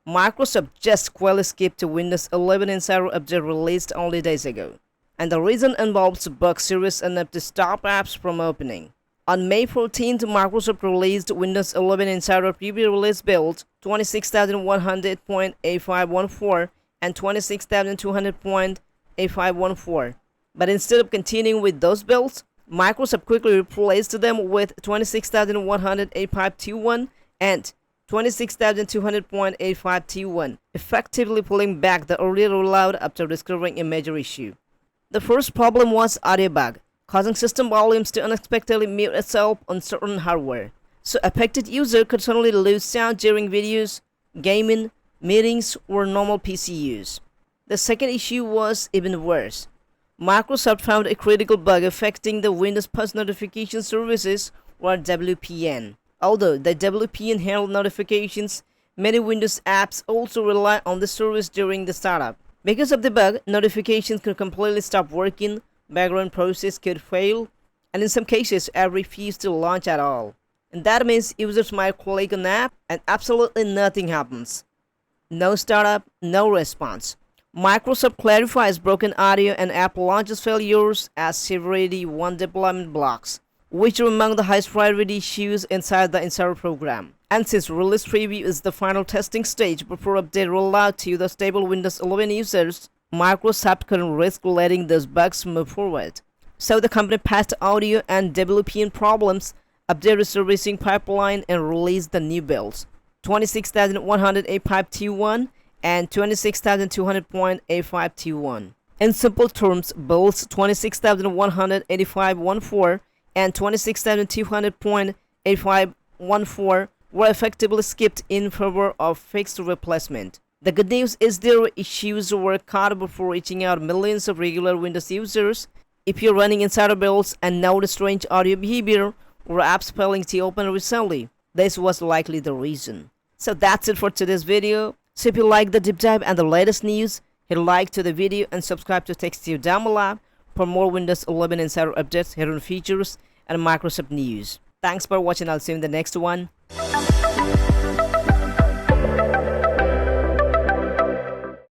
Microsoft just quietly skipped to Windows 11 Insider update released only days ago, and the reason involves bugs serious enough to stop apps from opening. On May 14th, Microsoft released Windows 11 Insider preview release builds 26,100.8514 and 26,200.8514. But instead of continuing with those builds, Microsoft quickly replaced them with 26,100.8521 and 26,200.8521, effectively pulling back the earlier rollout after discovering a major issue. The first problem was audio bug, causing system volumes to unexpectedly mute itself on certain hardware. So affected user could suddenly lose sound during videos, gaming, meetings, or normal PC use. The second issue was even worse. Microsoft found a critical bug affecting the Windows Push Notification Services, or WPN. Although the WPN handled notifications, many Windows apps also rely on the service during the startup. Because of the bug, notifications could completely stop working, background process could fail, and in some cases, app refused to launch at all. And that means users might click an app and absolutely nothing happens. No startup, no response. Microsoft clarifies broken audio and app launches failures as Severity 1 deployment blocks, which are among the highest priority issues inside the Insider program. And since release preview is the final testing stage before update rollout to the stable Windows 11 users, Microsoft couldn't risk letting those bugs move forward. So the company patched audio and WPN problems, updated the servicing pipeline, and released the new builds 26,100.8521 and 26,200.8521. In simple terms, builds 26,185.14 and 26,200.8514 were effectively skipped in favor of fixed replacement. The good news is their issues were caught before reaching out millions of regular Windows users. If you're running Insider builds and notice strange audio behavior or apps failing to open recently, this was likely the reason. So that's it for today's video. So if you like the deep dive and the latest news, hit like to the video and subscribe to Tech Sudama Lab for more Windows 11 Insider updates, hidden features, and Microsoft news. Thanks for watching. I'll see you in the next one.